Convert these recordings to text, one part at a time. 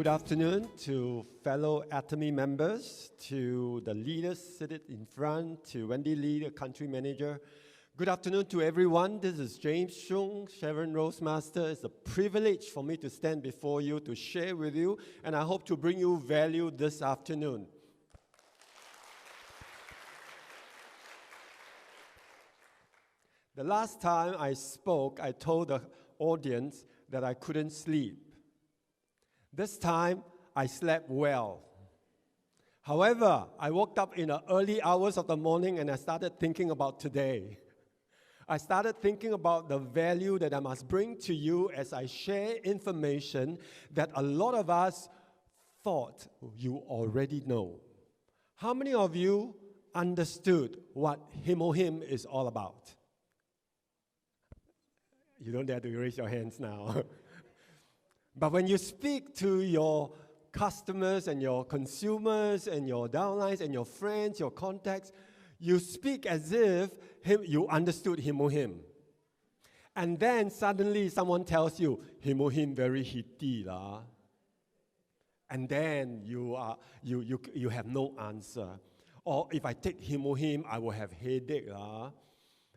Good afternoon to fellow Atomy members, to the leaders seated in front, to Wendy Lee, the country manager. Good afternoon to everyone. This is James Chung, Sharon Rosemaster. It's a privilege for me to stand before you to share with you, and I hope to bring you value this afternoon. The last time I spoke, I told the audience that I couldn't sleep. This time, I slept well. However, I woke up in the early hours of the morning and I started thinking about today. I started thinking about the value that I must bring to you as I share information that a lot of us thought you already know. How many of you understood what Hemohim is all about? You don't dare to raise your hands now. But when you speak to your customers and your consumers and your downlines and your friends, your contacts, you speak as if you understood Hemohim. And then suddenly someone tells you, Hemohim very hitty lah. And then you have no answer. Or if I take Hemohim, I will have headache lah.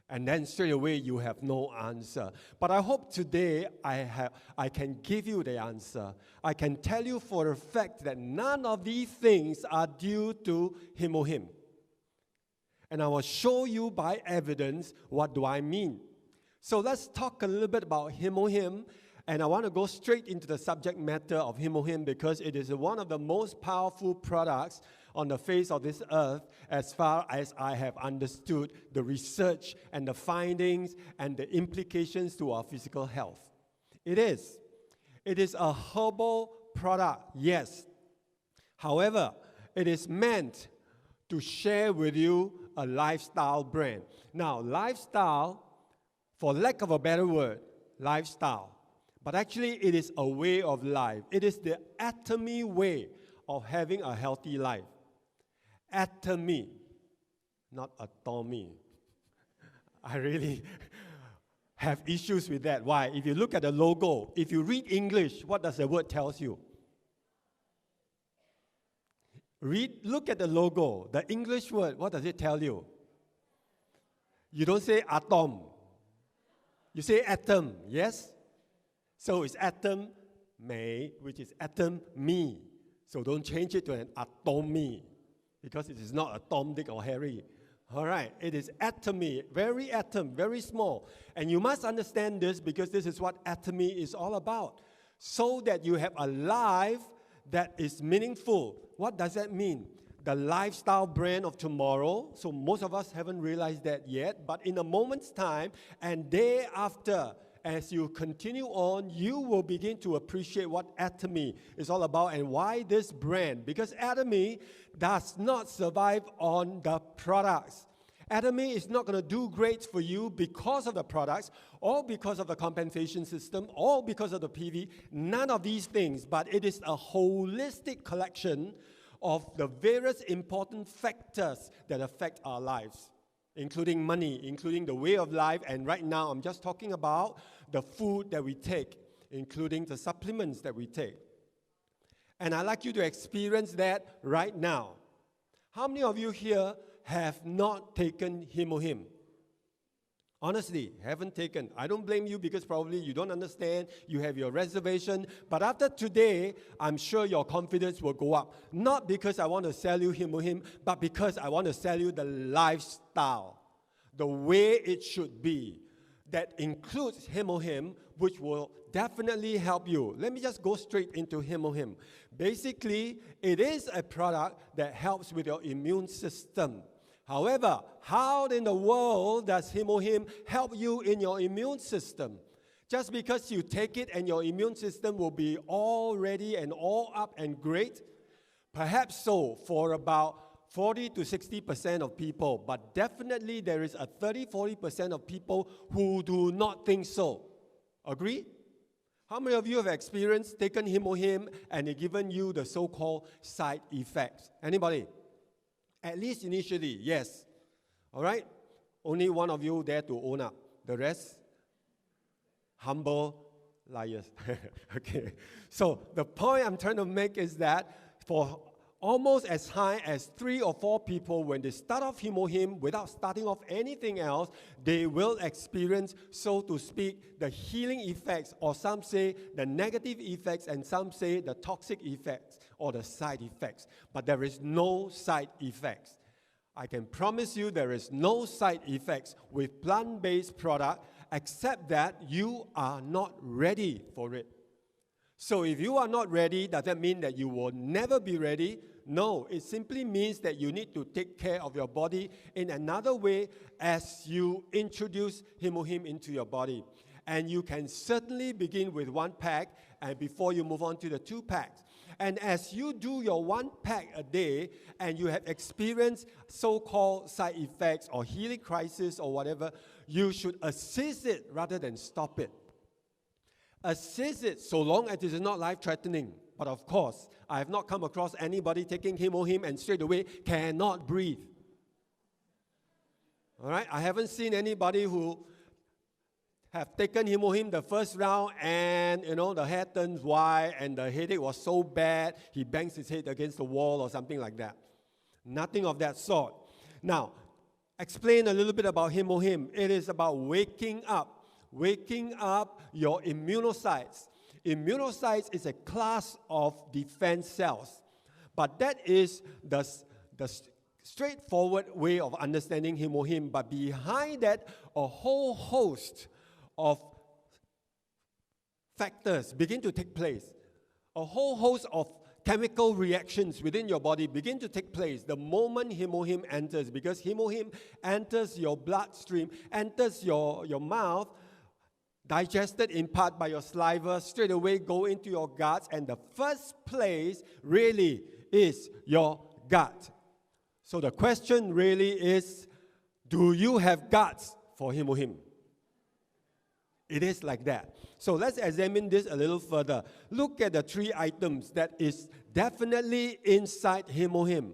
And then straight away you have no answer. But I hope today I can give you the answer. I can tell you for a fact that none of these things are due to Hemohim. And I will show you by evidence what do I mean. So let's talk a little bit about Hemohim. And I want to go straight into the subject matter of Hemohim because it is one of the most powerful products on the face of this earth as far as I have understood the research and the findings and the implications to our physical health. It is. It is a herbal product, yes. However, it is meant to share with you a lifestyle brand. Now, lifestyle, for lack of a better word, lifestyle. But actually, it is a way of life. It is the Atomy way of having a healthy life. Atomy, not atomy. I really have issues with that. Why? If you look at the logo, if you read English, what does the word tell you? Look at the logo, the English word, what does it tell you? You don't say atom. You say atom, yes? So it's atom me, which is atom me. So don't change it to an atomy, because it is not Tom, Dick, or Harry. All right, it is atomy, very small. And you must understand this because this is what atomy is all about. So that you have a life that is meaningful. What does that mean? The lifestyle brand of tomorrow. So most of us haven't realized that yet. But in a moment's time and day after, as you continue on, you will begin to appreciate what Atomy is all about and why this brand. Because Atomy does not survive on the products. Atomy is not going to do great for you because of the products or because of the compensation system or because of the PV. None of these things, but it is a holistic collection of the various important factors that affect our lives, including money, including the way of life, and right now I'm just talking about the food that we take, including the supplements that we take. And I'd like you to experience that right now. How many of you here have not taken Hemohim? Honestly, haven't taken. I don't blame you because probably you don't understand, you have your reservation, but after today, I'm sure your confidence will go up. Not because I want to sell you Hemohim, but because I want to sell you the lifestyle, the way it should be. That includes Hemohim, which will definitely help you. Let me just go straight into Hemohim. Basically, it is a product that helps with your immune system. However, how in the world does Hemohim help you in your immune system? Just because you take it and your immune system will be all ready and all up and great? Perhaps so for about 40 to 60% of people, but definitely there is a 30-40% of people who do not think so. Agree? How many of you have experienced taken Hemohim and it given you the so-called side effects? Anybody? At least initially, yes. All right? Only one of you dare to own up. The rest, humble Liars. Okay. So the point I'm trying to make is that for almost as high as 3 or 4 people, when they start off Hemohim without starting off anything else, they will experience, so to speak, the healing effects, or some say the negative effects, and some say the toxic effects or the side effects. But there is no side effects. I can promise you there is no side effects with plant-based product, except that you are not ready for it. So if you are not ready, does that mean that you will never be ready? No, it simply means that you need to take care of your body in another way as you introduce Hemohim into your body. And you can certainly begin with 1 pack and before you move on to the 2 packs. And as you do your 1 pack a day and you have experienced so-called side effects or healing crisis or whatever, you should assist it rather than stop it. Assist it so long as it is not life-threatening. But of course, I have not come across anybody taking Hemohim and straight away cannot breathe. All right? I haven't seen anybody who have taken Hemohim the first round and, the hair turns white and the headache was so bad, he bangs his head against the wall or something like that. Nothing of that sort. Now, explain a little bit about Hemohim. It is about waking up your immunocytes. Immunocytes is a class of defense cells, but that is the straightforward way of understanding Hemohim. But behind that, a whole host of factors begin to take place. A whole host of chemical reactions within your body begin to take place the moment Hemohim enters, because Hemohim enters your bloodstream, enters your mouth, digested in part by your saliva, straight away go into your guts, and the first place really is your gut. So the question really is, do you have guts for Hemohim? It is like that. So let's examine this a little further. Look at the 3 items that is definitely inside Hemohim.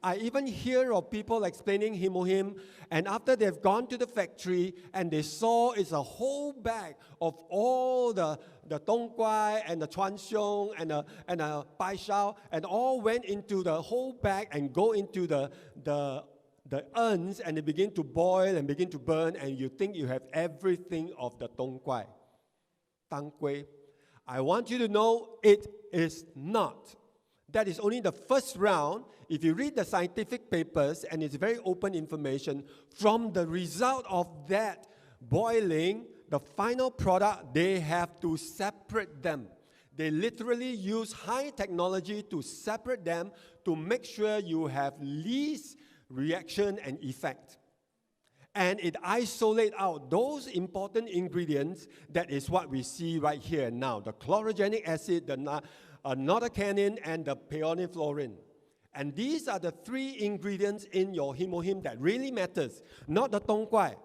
I even hear of people explaining Hemohim, and after they've gone to the factory and they saw it's a whole bag of all the tong guai and the chuan xiong and the bai shao, and all went into the whole bag and go into the urns, and they begin to boil and begin to burn, and you think you have everything of the tong guai, tang gui. I want you to know it is not. That is only the first round. If you read the scientific papers, and it's very open information, from the result of that boiling, the final product, they have to separate them. They literally use high technology to separate them to make sure you have least reaction and effect. And it isolates out those important ingredients. That is what we see right here now. The chlorogenic acid, the notocanin, and the peoniflorin. And these are the 3 ingredients in your Hemohim that really matters. Not the tong guai,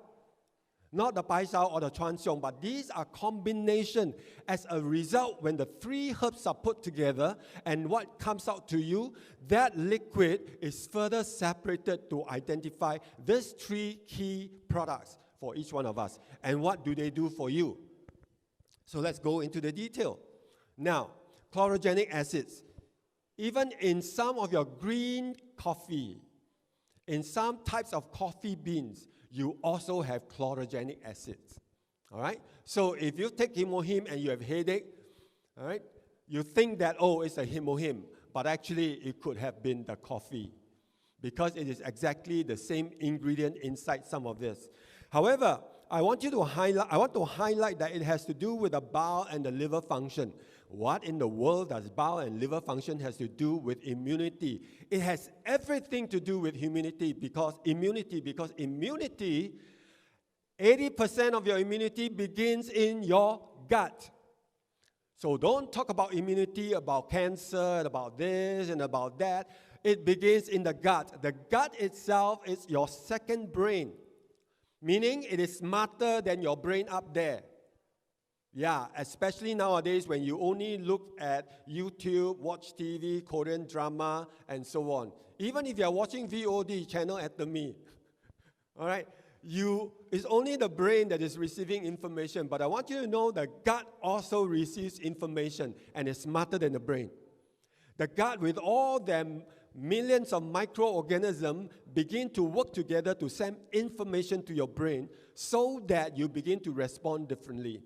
not the bai shao or the chuan xiong, but these are combination. As a result, when the 3 herbs are put together and what comes out to you, that liquid is further separated to identify these 3 key products for each one of us. And what do they do for you? So let's go into the detail. Now, chlorogenic acids. Even in some of your green coffee, in some types of coffee beans, you also have chlorogenic acids. All right? So if you take Hemohim and you have headache, all right, you think that, oh, it's a Hemohim, but actually it could have been the coffee, because it is exactly the same ingredient inside some of this. However, I want to highlight that it has to do with the bowel and the liver function. What in the world does bowel and liver function has to do with immunity? It has everything to do with immunity, because 80% of your immunity begins in your gut. So don't talk about immunity, about cancer, about this and about that. It begins in the gut. The gut itself is your second brain, meaning it is smarter than your brain up there. Yeah, especially nowadays when you only look at YouTube, watch TV, Korean drama, and so on. Even if you're watching VOD, channel Atomy, all right, it's only the brain that is receiving information, but I want you to know the gut also receives information and is smarter than the brain. The gut, with all them millions of microorganisms, begin to work together to send information to your brain so that you begin to respond differently.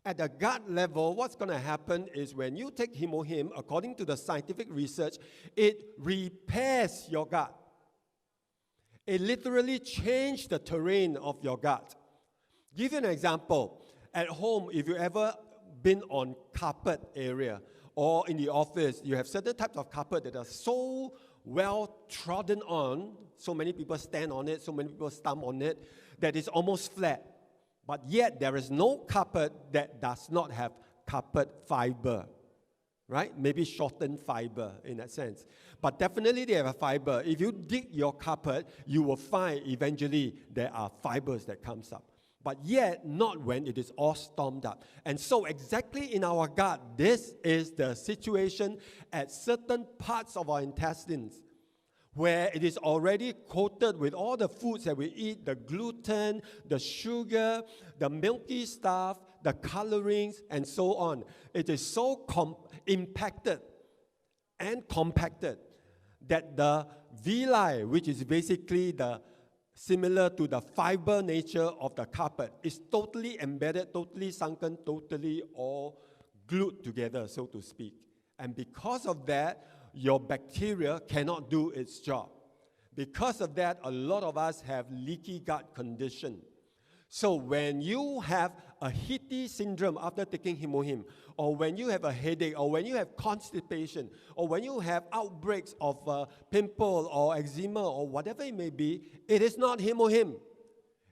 At the gut level, what's going to happen is when you take Hemohim, according to the scientific research, it repairs your gut. It literally changed the terrain of your gut. Give you an example. At home, if you ever been on carpet area or in the office, you have certain types of carpet that are so well trodden on, so many people stand on it, so many people stomp on it, that it's almost flat. But yet, there is no carpet that does not have carpet fiber, right? Maybe shortened fiber in that sense. But definitely they have a fiber. If you dig your carpet, you will find eventually there are fibers that comes up. But yet, not when it is all stormed up. And so exactly in our gut, this is the situation at certain parts of our intestines, where it is already coated with all the foods that we eat, the gluten, the sugar, the milky stuff, the colorings, and so on. It is so impacted and compacted that the villi, which is basically similar to the fiber nature of the carpet, is totally embedded, totally sunken, totally all glued together, so to speak. And because of that, your bacteria cannot do its job. Because of that, a lot of us have leaky gut condition. So when you have a heaty syndrome after taking Hemohim, or when you have a headache, or when you have constipation, or when you have outbreaks of pimple or eczema or whatever it may be, it is not Hemohim.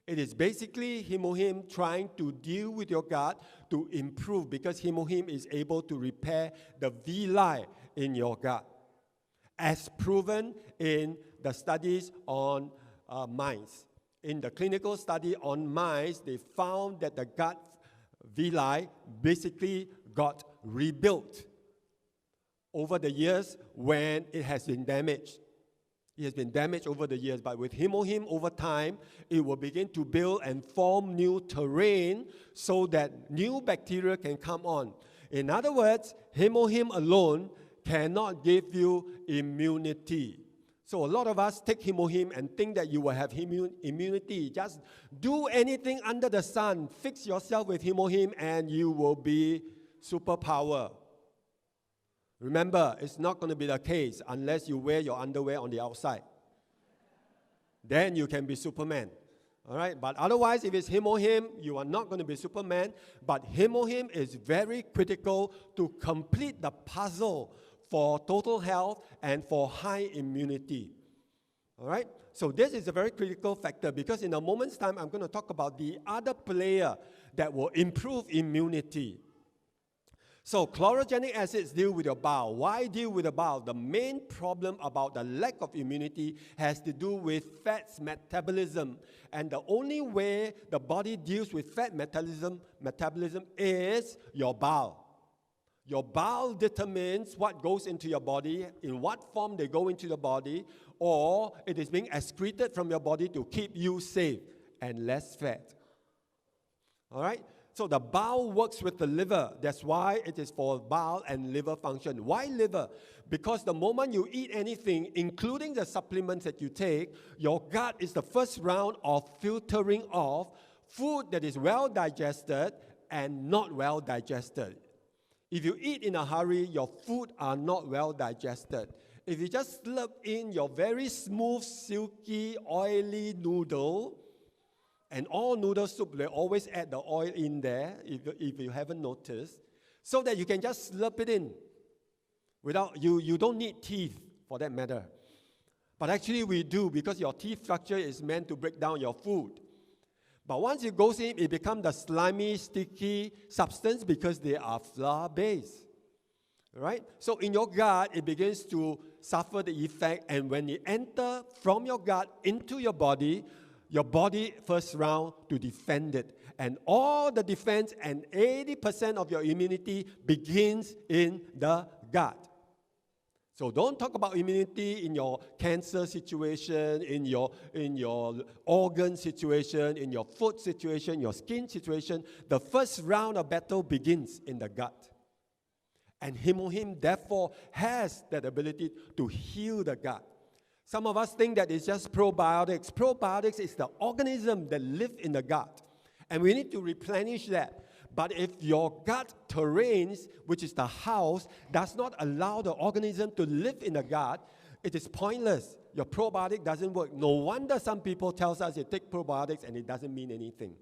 It is basically Hemohim trying to deal with your gut to improve, because Hemohim is able to repair the villi in your gut, as proven in the studies on mice. In the clinical study on mice, they found that the gut villi basically got rebuilt over the years when it has been damaged. It has been damaged over the years, but with Hemohim over time, it will begin to build and form new terrain so that new bacteria can come on. In other words, Hemohim alone cannot give you immunity. So a lot of us take Hemohim and think that you will have immunity. Just do anything under the sun, fix yourself with Hemohim, and you will be superpower. Remember, it's not going to be the case unless you wear your underwear on the outside. Then you can be Superman. All right? But otherwise, if it's Hemohim, you are not going to be Superman. But Hemohim is very critical to complete the puzzle for total health and for high immunity. All right? So this is a very critical factor, because in a moment's time, I'm going to talk about the other player that will improve immunity. So chlorogenic acids deal with your bowel. Why deal with the bowel? The main problem about the lack of immunity has to do with fats metabolism. And the only way the body deals with fat metabolism is your bowel. Your bowel determines what goes into your body, in what form they go into the body, or it is being excreted from your body to keep you safe and less fat. All right? So the bowel works with the liver. That's why it is for bowel and liver function. Why liver? Because the moment you eat anything, including the supplements that you take, your gut is the first round of filtering off food that is well digested and not well digested. If you eat in a hurry, your food are not well digested. If you just slurp in your very smooth, silky, oily noodle, and all noodle soup, they always add the oil in there, if you haven't noticed, so that you can just slurp it in. You don't need teeth, for that matter. But actually we do, because your teeth structure is meant to break down your food. But once it goes in, it becomes the slimy, sticky substance, because they are flour-based. Right? So in your gut, it begins to suffer the effect, and when it enters from your gut into your body first round to defend it. And all the defense and 80% of your immunity begins in the gut. So don't talk about immunity in your cancer situation, in your organ situation, in your food situation, your skin situation. The first round of battle begins in the gut. And Hemohim, therefore, has that ability to heal the gut. Some of us think that it's just probiotics. Probiotics is the organism that live in the gut. And we need to replenish that. But if your gut terrains, which is the house, does not allow the organism to live in the gut, it is pointless. Your probiotic doesn't work. No wonder some people tell us they take probiotics and it doesn't mean anything.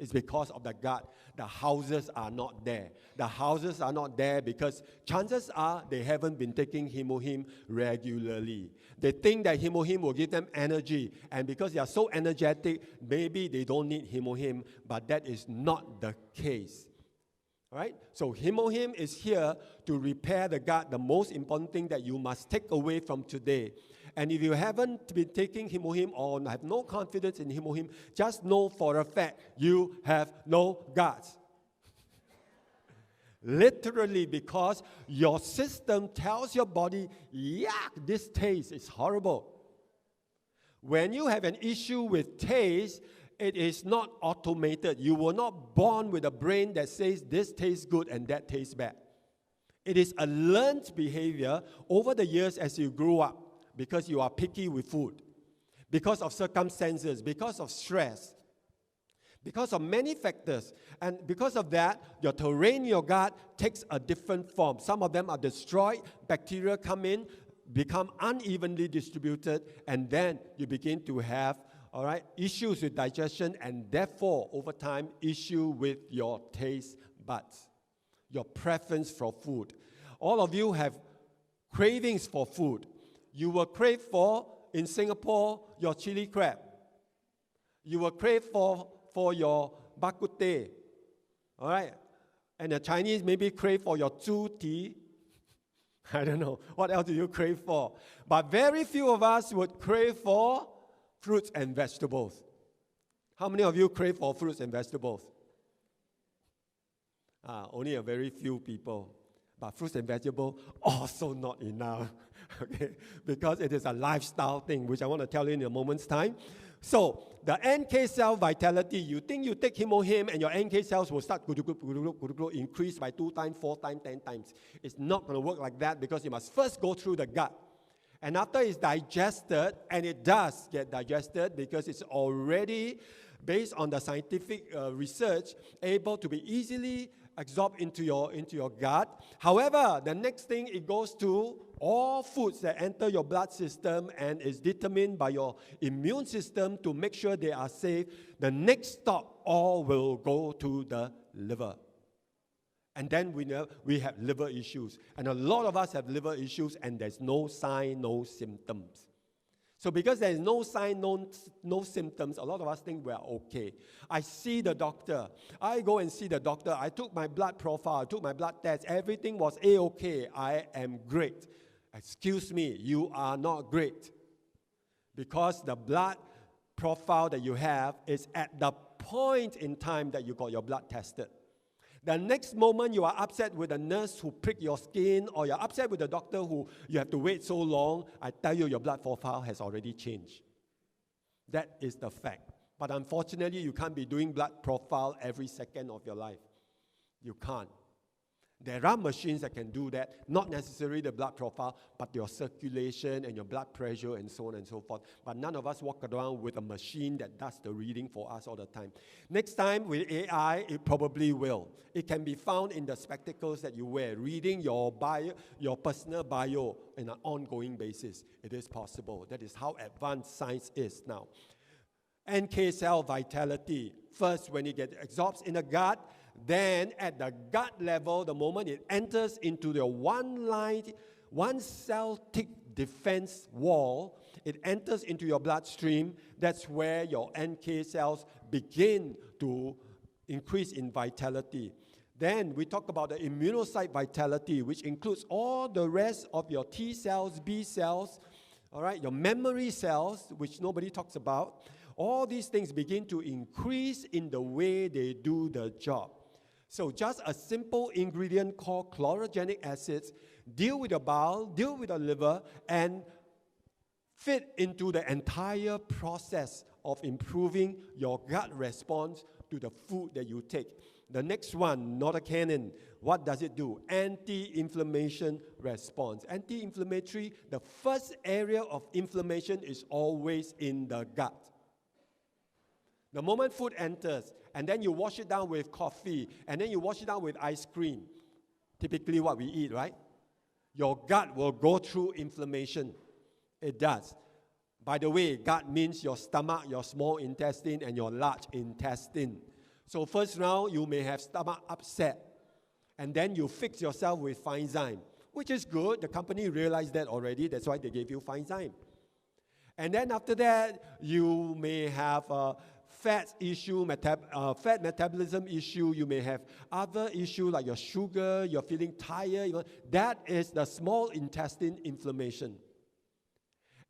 It's because of the gut. The houses are not there. The houses are not there because chances are they haven't been taking Hemohim regularly. They think that Hemohim will give them energy. And because they are so energetic, maybe they don't need Hemohim. But that is not the case. All right? So Hemohim is here to repair the gut. The most important thing that you must take away from today. And if you haven't been taking Hemohim or have no confidence in Hemohim, just know for a fact you have no guts. Literally, because your system tells your body, yuck, this taste is horrible. When you have an issue with taste, it is not automated. You were not born with a brain that says this tastes good and that tastes bad. It is a learned behavior over the years as you grew up. Because you are picky with food, because of circumstances, because of stress, because of many factors. And because of that, your terrain, your gut takes a different form. Some of them are destroyed, bacteria come in, become unevenly distributed, and then you begin to have, issues with digestion, and therefore, over time, issue with your taste buds, your preference for food. All of you have cravings for food. You will crave for, in Singapore, your chili crab. You will crave for your bak kut teh. All right? And the Chinese maybe crave for your zhu ti. I don't know. What else do you crave for? But very few of us would crave for fruits and vegetables. How many of you crave for fruits and vegetables? Only a very few people. But fruits and vegetables, also not enough. Okay, because it is a lifestyle thing, which I want to tell you in a moment's time. So, the NK cell vitality, you think you take Hemohim and your NK cells will start increase by 2 times, 4 times, 10 times. It's not going to work like that because you must first go through the gut. And after it's digested, and it does get digested because it's already, based on the scientific research, able to be easily absorbed into your gut. However, the next thing, it goes to all foods that enter your blood system and is determined by your immune system to make sure they are safe. The next stop, all will go to the liver. And then we have liver issues. And a lot of us have liver issues and there's no sign, no symptoms. So because there is no sign, no symptoms, a lot of us think we are okay. I see the doctor. I go and see the doctor. I took my blood profile. I took my blood test. Everything was A-okay. I am great. Excuse me, you are not great. Because the blood profile that you have is at the point in time that you got your blood tested. The next moment you are upset with the nurse who pricked your skin, or you're upset with the doctor who you have to wait so long, I tell you your blood profile has already changed. That is the fact. But unfortunately, you can't be doing blood profile every second of your life. You can't. There are machines that can do that, not necessarily the blood profile, but your circulation and your blood pressure and so on and so forth. But none of us walk around with a machine that does the reading for us all the time. Next time with AI, it probably will. It can be found in the spectacles that you wear, reading your personal bio on an ongoing basis. It is possible. That is how advanced science is now. NK cell vitality. First, when it gets absorbed in the gut, then at the gut level, the moment it enters into the one cell thick defense wall, it enters into your bloodstream. That's where your NK cells begin to increase in vitality. Then we talk about the immunocyte vitality, which includes all the rest of your T cells, B cells, all right, your memory cells, which nobody talks about. All these things begin to increase in the way they do the job. So just a simple ingredient called chlorogenic acids deal with your bowel, deal with your liver, and fit into the entire process of improving your gut response to the food that you take. The next one, notocainin, what does it do? Anti-inflammation response. Anti-inflammatory, the first area of inflammation is always in the gut. The moment food enters, and then you wash it down with coffee, and then you wash it down with ice cream, typically what we eat, right? Your gut will go through inflammation. It does. By the way, gut means your stomach, your small intestine, and your large intestine. So first round, you may have stomach upset, and then you fix yourself with Feinzyme, which is good. The company realized that already. That's why they gave you Feinzyme. And then after that, you may have a fat issue, fat metabolism issue. You may have other issues like your sugar, you're feeling tired. That is the small intestine inflammation.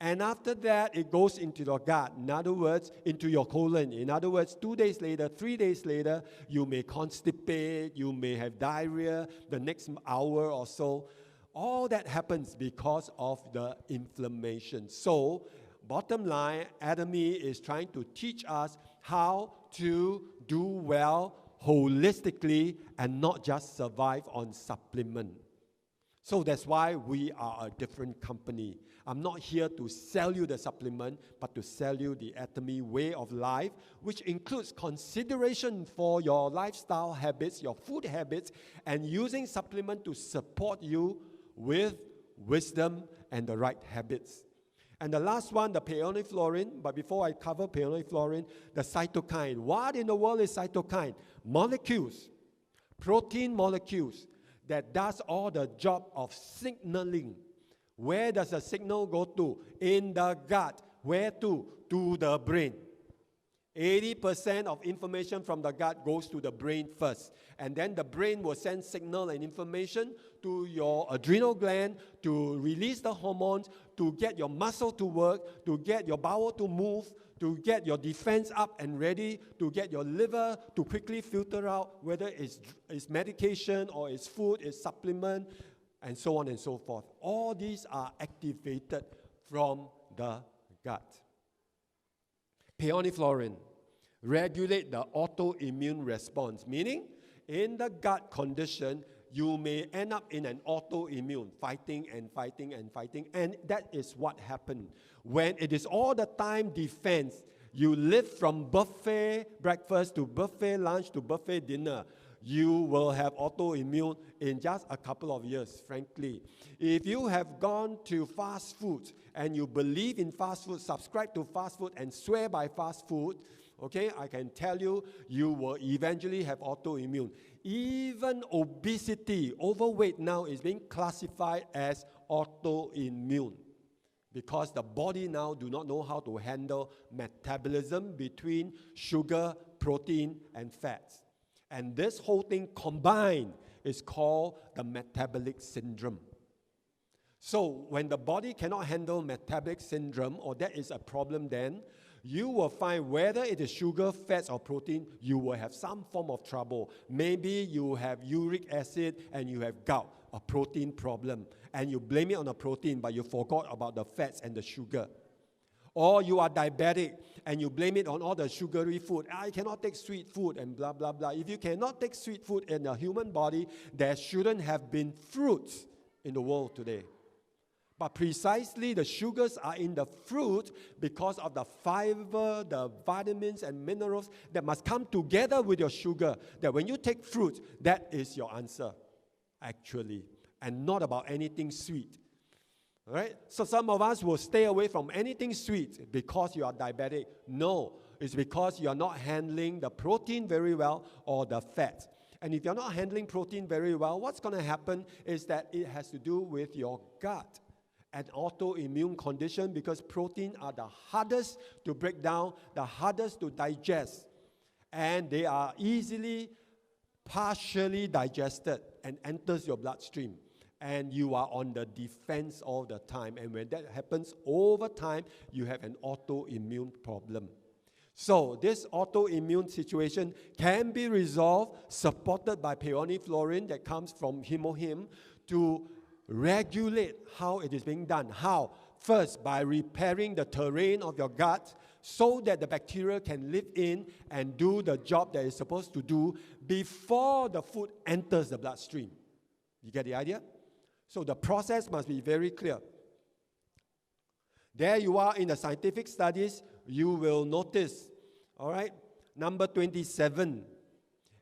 And after that, it goes into your gut. In other words, into your colon. In other words, 2 days later, 3 days later, you may constipate, you may have diarrhea the next hour or so. All that happens because of the inflammation. So, bottom line, Atomy is trying to teach us how to do well holistically and not just survive on supplement. So that's why we are a different company. I'm not here to sell you the supplement, but to sell you the Atomy way of life, which includes consideration for your lifestyle habits, your food habits, and using supplement to support you with wisdom and the right habits. And the last one, the peoniflorin. But before I cover peoniflorin, the cytokine. What in the world is cytokine? Molecules, protein molecules that does all the job of signaling. Where does the signal go to? In the gut. Where to? To the brain. 80% of information from the gut goes to the brain first. And then the brain will send signal and information to your adrenal gland to release the hormones, to get your muscle to work, to get your bowel to move, to get your defense up and ready, to get your liver to quickly filter out whether it's medication or it's food, it's supplement, and so on and so forth. All these are activated from the gut. Peoniflorin regulate the autoimmune response, meaning in the gut condition, you may end up in an autoimmune, fighting and fighting and fighting, and that is what happened. When it is all the time defense, you live from buffet breakfast to buffet lunch to buffet dinner, you will have autoimmune in just a couple of years, frankly. If you have gone to fast food and you believe in fast food, subscribe to fast food and swear by fast food, okay, I can tell you, you will eventually have autoimmune. Even obesity, overweight now is being classified as autoimmune because the body now do not know how to handle metabolism between sugar, protein, and fats. And this whole thing combined is called the metabolic syndrome. So when the body cannot handle metabolic syndrome, or that is a problem then, you will find whether it is sugar, fats, or protein, you will have some form of trouble. Maybe you have uric acid and you have gout, a protein problem, and you blame it on the protein, but you forgot about the fats and the sugar. Or you are diabetic and you blame it on all the sugary food. I cannot take sweet food and blah, blah, blah. If you cannot take sweet food in the human body, there shouldn't have been fruits in the world today. But precisely the sugars are in the fruit because of the fiber, the vitamins and minerals that must come together with your sugar. That when you take fruit, that is your answer, actually, and not about anything sweet. All right? So some of us will stay away from anything sweet because you are diabetic. No, it's because you are not handling the protein very well or the fat. And if you're not handling protein very well, what's going to happen is that it has to do with your gut. An autoimmune condition because protein are the hardest to break down, the hardest to digest. And they are easily, partially digested and enters your bloodstream. And you are on the defense all the time. And when that happens over time, you have an autoimmune problem. So this autoimmune situation can be resolved, supported by peoniflorin that comes from Hemohim to regulate how it is being done. How? First, by repairing the terrain of your gut so that the bacteria can live in and do the job that it's supposed to do before the food enters the bloodstream. You get the idea? So the process must be very clear. There you are in the scientific studies, you will notice, all right, number 27,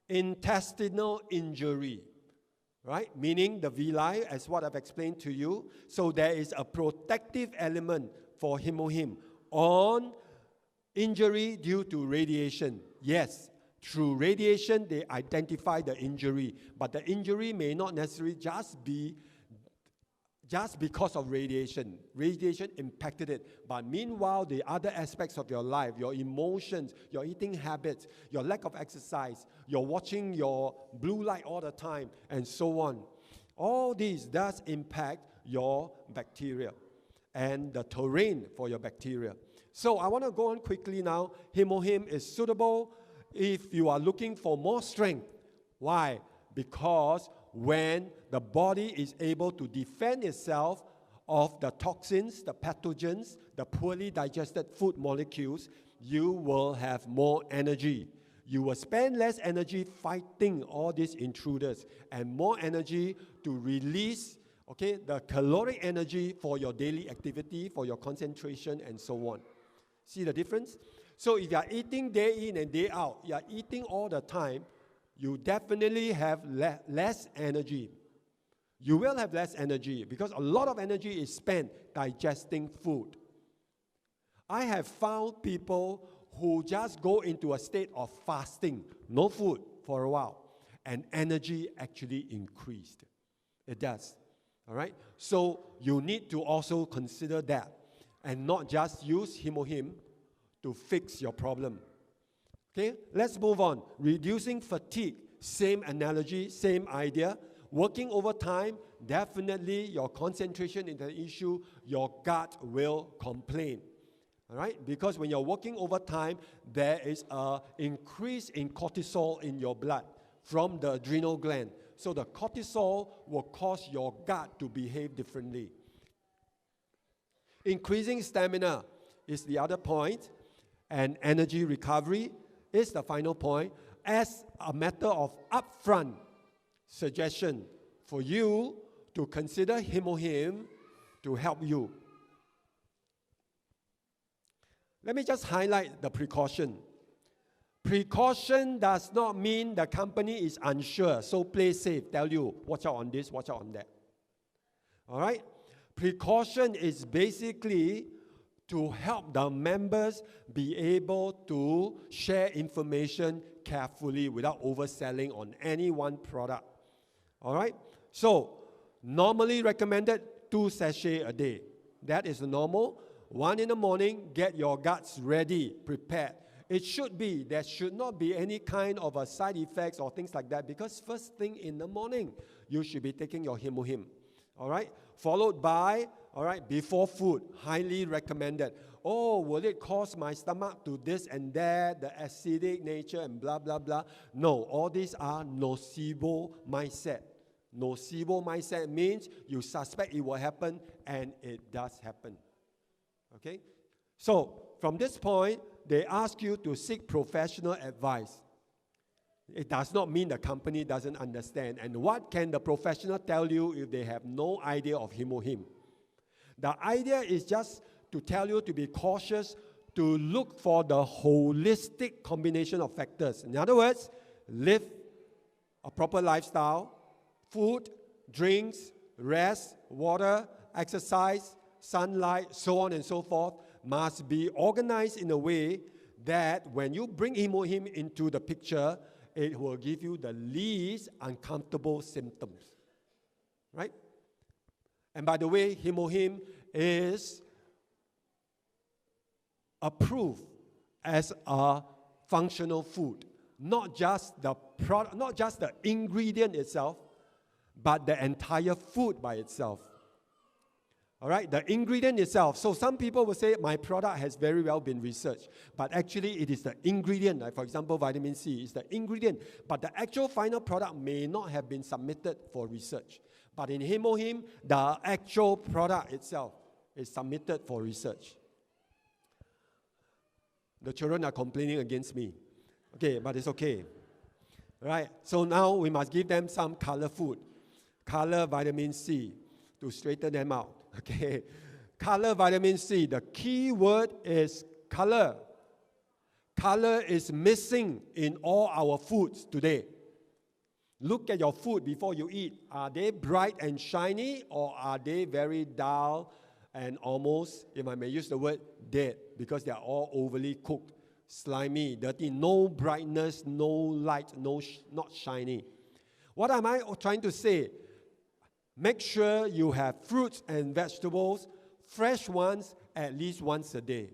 intestinal injury, right? Meaning the villi, as what I've explained to you. So there is a protective element for Hemohim on injury due to radiation. Yes, through radiation, they identify the injury, but the injury may not necessarily just because of radiation. Radiation impacted it. But meanwhile, the other aspects of your life, your emotions, your eating habits, your lack of exercise, you're watching your blue light all the time, and so on. All these does impact your bacteria and the terrain for your bacteria. So I want to go on quickly now. Hemohim is suitable if you are looking for more strength. Why? Because when the body is able to defend itself of the toxins, the pathogens, the poorly digested food molecules, you will have more energy. You will spend less energy fighting all these intruders and more energy to release, okay, the caloric energy for your daily activity, for your concentration, and so on. See the difference? So if you are eating day in and day out, you are eating all the time, you definitely have less energy. You will have less energy because a lot of energy is spent digesting food. I have found people who just go into a state of fasting, no food for a while, and energy actually increased. It does. All right? So you need to also consider that and not just use Hemohim to fix your problem. Okay, let's move on. Reducing fatigue, same analogy, same idea. Working overtime, definitely your concentration in the issue, your gut will complain. All right, because when you're working overtime, there is an increase in cortisol in your blood from the adrenal gland. So the cortisol will cause your gut to behave differently. Increasing stamina is the other point, and energy recovery is the final point, as a matter of upfront suggestion for you to consider Hemohim to help you. Let me just highlight the precaution. Precaution does not mean the company is unsure, so play safe, tell you, watch out on this, watch out on that. All right? Precaution is basically to help the members be able to share information carefully without overselling on any one product. All right? So, normally recommended 2 sachets a day. That is normal. 1 in the morning, get your guts ready, prepared. It should be, there should not be any kind of a side effects or things like that, because first thing in the morning, you should be taking your Hemohim. All right? Followed by, all right, before food, highly recommended. Oh, will it cause my stomach to this and that, the acidic nature and blah, blah, blah. No, all these are nocebo mindset. Nocebo mindset means you suspect it will happen and it does happen. Okay? So, from this point, they ask you to seek professional advice. It does not mean the company doesn't understand. And what can the professional tell you if they have no idea of Hemohim? The idea is just to tell you to be cautious, to look for the holistic combination of factors. In other words, live a proper lifestyle, food, drinks, rest, water, exercise, sunlight, so on and so forth, must be organized in a way that when you bring Hemohim into the picture, it will give you the least uncomfortable symptoms, right? And by the way, Hemohim is approved as a functional food, not just the product, not just the ingredient itself, but the entire food by itself. All right, the ingredient itself. So some people will say, my product has very well been researched. But actually, it is the ingredient. Like for example, vitamin C is the ingredient. But the actual final product may not have been submitted for research. But in Hemohim, the actual product itself is submitted for research. The children are complaining against me. Okay, but it's okay. Right? So now we must give them some color food. Color vitamin C to straighten them out. Okay? Color vitamin C. The key word is color. Color is missing in all our foods today. Look at your food before you eat. Are they bright and shiny, or are they very dull and almost, if I may use the word, dead, because they are all overly cooked, slimy, dirty, no brightness, no light, not shiny. What am I trying to say? Make sure you have fruits and vegetables, fresh ones, at least once a day.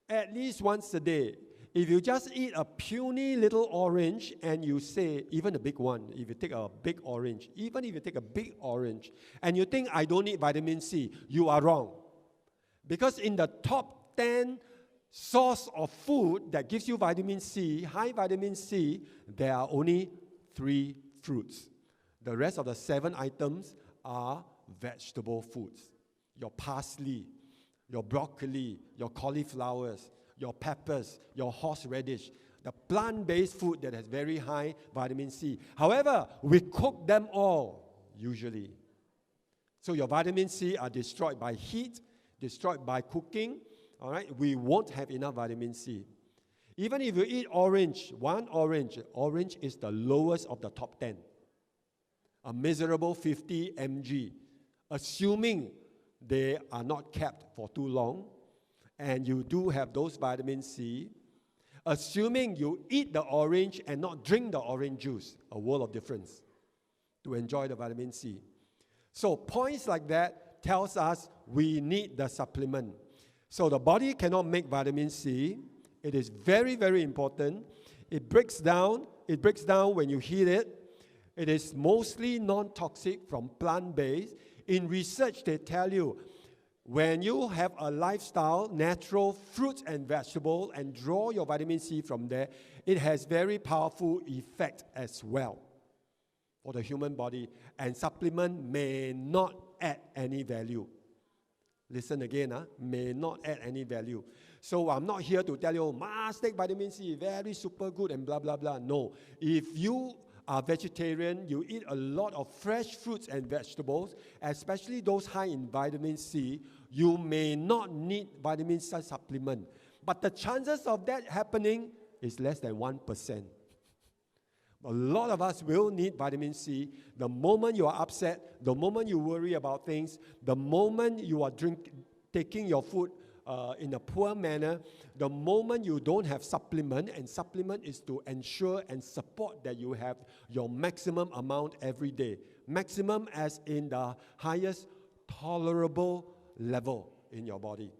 At least once a day. If you just eat a puny little orange and you say, even a big one, if you take a big orange, even if you take a big orange, and you think, I don't need vitamin C, you are wrong. Because in the top 10 source of food that gives you vitamin C, high vitamin C, there are only 3 fruits. The rest of the 7 items are vegetable foods. Your parsley, your broccoli, your cauliflowers, your peppers, your horseradish, the plant-based food that has very high vitamin C. However, we cook them all, usually. So your vitamin C are destroyed by heat, destroyed by cooking. All right, we won't have enough vitamin C. Even if you eat orange, one orange is the lowest of the top 10. A miserable 50 mg, assuming they are not kept for too long, and you do have those vitamin C, assuming you eat the orange and not drink the orange juice, a world of difference to enjoy the vitamin C. So points like that tells us we need the supplement. So the body cannot make vitamin C. It is very, very important. It breaks down when you heat it. It is mostly non-toxic from plant-based. In research, they tell you, when you have a lifestyle, natural fruits and vegetables, and draw your vitamin C from there, it has very powerful effect as well for the human body. And supplement may not add any value. Listen again, may not add any value. So I'm not here to tell you, must take vitamin C, very super good and blah, blah, blah. No. If you are vegetarian, you eat a lot of fresh fruits and vegetables, especially those high in vitamin C, you may not need vitamin C supplement. But the chances of that happening is less than 1%. A lot of us will need vitamin C. The moment you are upset, the moment you worry about things, the moment you are taking your food in a poor manner, the moment you don't have supplement, and supplement is to ensure and support that you have your maximum amount every day. Maximum as in the highest tolerable level in your body.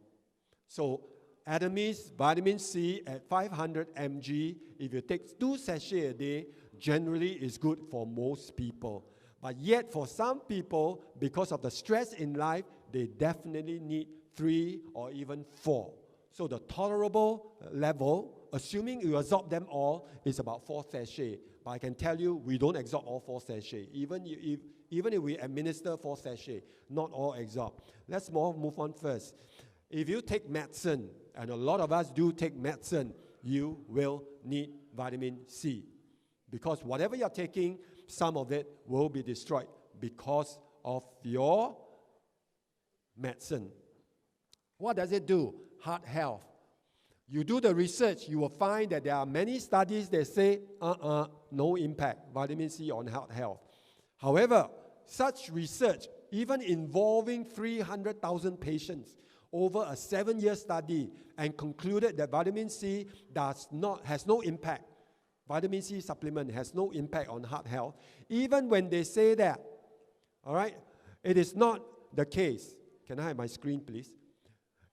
So Atomy's vitamin C at 500 mg, if you take 2 sachets a day, generally is good for most people. But yet for some people, because of the stress in life, they definitely need 3 or even 4. So the tolerable level, assuming you absorb them all, is about 4 sachets. But I can tell you, we don't absorb all 4 sachets. Even if we administer 4 sachets, not all absorb. Let's move on first. If you take medicine, and a lot of us do take medicine, you will need vitamin C. Because whatever you're taking, some of it will be destroyed because of your medicine. What does it do? Heart health. You do the research, you will find that there are many studies that say, no impact, vitamin C on heart health. However, such research, even involving 300,000 patients over a 7-year study, and concluded that vitamin C has no impact. Vitamin C supplement has no impact on heart health. Even when they say that, all right, it is not the case. Can I have my screen, please?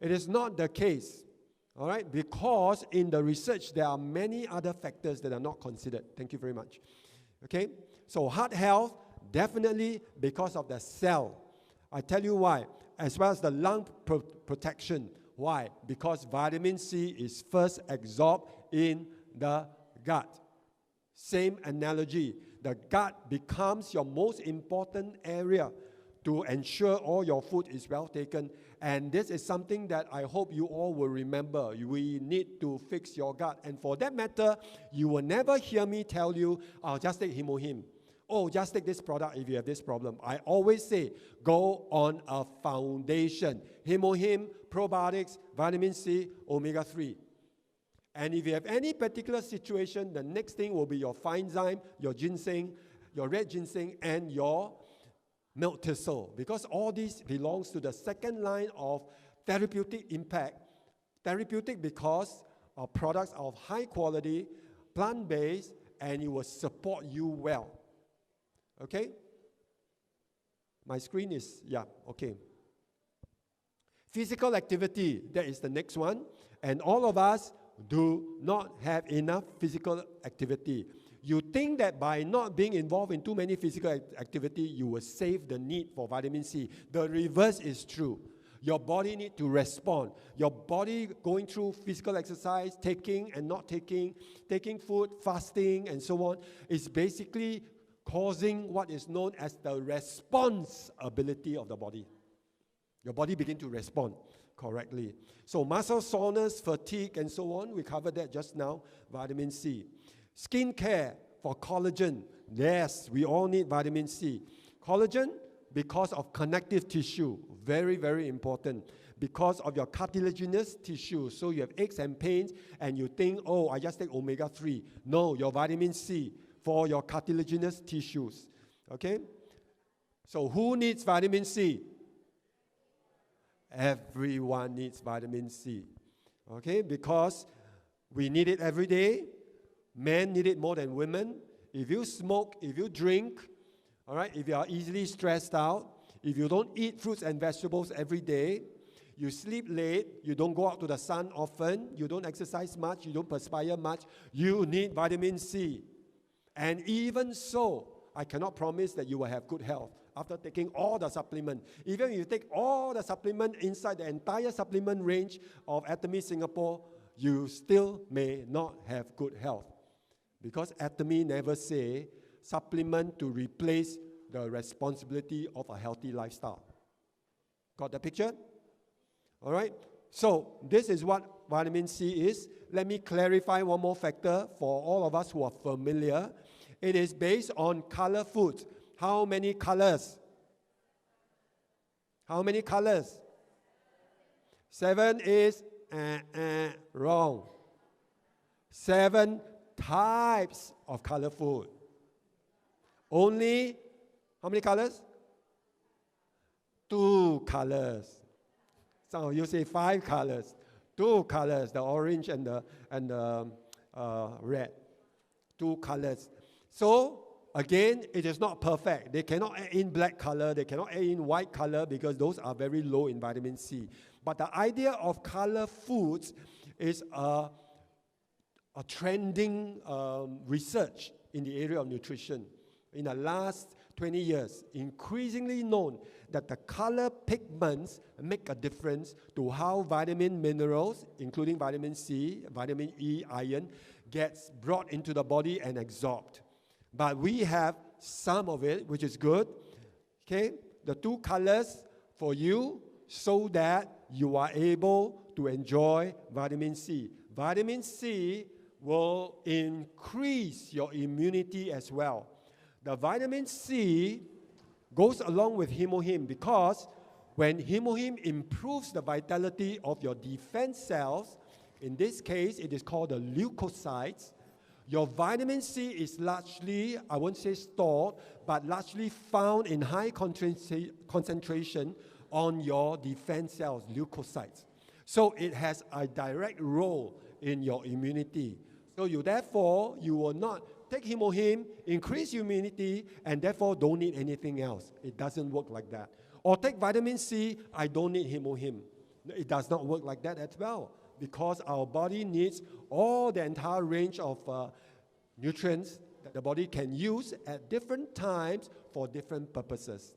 It is not the case, all right, because in the research there are many other factors that are not considered. Thank you very much. Okay, so heart health, definitely because of the cell. I tell you why, as well as the lung protection. Why? Because vitamin C is first absorbed in the gut. Same analogy. the gut becomes your most important area to ensure all your food is well taken. And this is something that I hope you all will remember. We need to fix your gut. And for that matter, you will never hear me tell you, oh, just take Hemohim. Oh, just take this product if you have this problem. I always say, go on a foundation. Hemohim, probiotics, vitamin C, omega-3. And if you have any particular situation, the next thing will be your fine zyme, your ginseng, your red ginseng, and your milk thistle. Because all these belongs to the second line of therapeutic impact. Therapeutic because our products are of high quality, plant-based, and it will support you well. Okay? My screen is, yeah, okay. Physical activity, that is the next one. And all of us do not have enough physical activity. You think that by not being involved in too many physical activity, you will save the need for vitamin C. The reverse is true. Your body needs to respond. Your body going through physical exercise, taking and not taking, taking food, fasting, and so on, is basically causing what is known as the response ability of the body. Your body begins to respond correctly. So muscle soreness, fatigue, and so on, we covered that just now, vitamin C. Skin care for collagen. Yes, we all need vitamin C. Collagen, because of connective tissue, very, very important. Because of your cartilaginous tissue, so you have aches and pains, and you think, oh, I just take omega-3. No, your vitamin C for your cartilaginous tissues. Okay? So who needs vitamin C? Everyone needs vitamin C. Okay? Because we need it every day. Men need it more than women. If you smoke, if you drink, all right, if you are easily stressed out, if you don't eat fruits and vegetables every day, you sleep late, you don't go out to the sun often, you don't exercise much, you don't perspire much, you need vitamin C. And even so, I cannot promise that you will have good health after taking all the supplement. Even if you take all the supplement inside the entire supplement range of Atomy Singapore, you still may not have good health. Because Atomy never say supplement to replace the responsibility of a healthy lifestyle. Got the picture? All right. So this is what vitamin C is. Let me clarify one more factor for all of us who are familiar. It is based on color food. How many colors? How many colors? 7 is wrong. 7 types of color food. Only, how many colors? 2 colors. Some of you say 5 colors. 2 colors, the orange and the red. 2 colors. So, again, it is not perfect. They cannot add in black color. They cannot add in white color because those are very low in vitamin C. But the idea of color foods is a trending research in the area of nutrition. In the last 20 years, increasingly known that the color pigments make a difference to how vitamin minerals, including vitamin C, vitamin E, iron, gets brought into the body and absorbed. But we have some of it, which is good. Okay, the 2 colors for you so that you are able to enjoy vitamin C. Vitamin C will increase your immunity as well. The vitamin C goes along with Hemohim because when Hemohim improves the vitality of your defense cells, in this case, it is called the leukocytes, your vitamin C is largely, I won't say stored, but largely found in high concentration on your defense cells, leukocytes. So it has a direct role in your immunity. So you will not take Hemohim, increase your immunity, and therefore don't need anything else. It doesn't work like that. Or take vitamin C, I don't need Hemohim. It does not work like that as well, because our body needs all the entire range of nutrients that the body can use at different times for different purposes.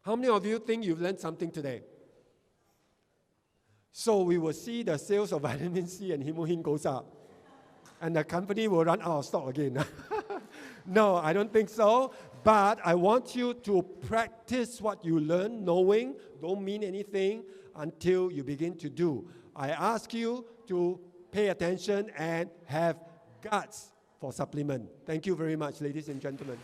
How many of you think you've learned something today? So we will see the sales of vitamin C and Hemohim goes up. And the company will run out of stock again. No, I don't think so. But I want you to practice what you learn. Knowing don't mean anything until you begin to do. I ask you to pay attention and have guts for supplement. Thank you very much, ladies and gentlemen.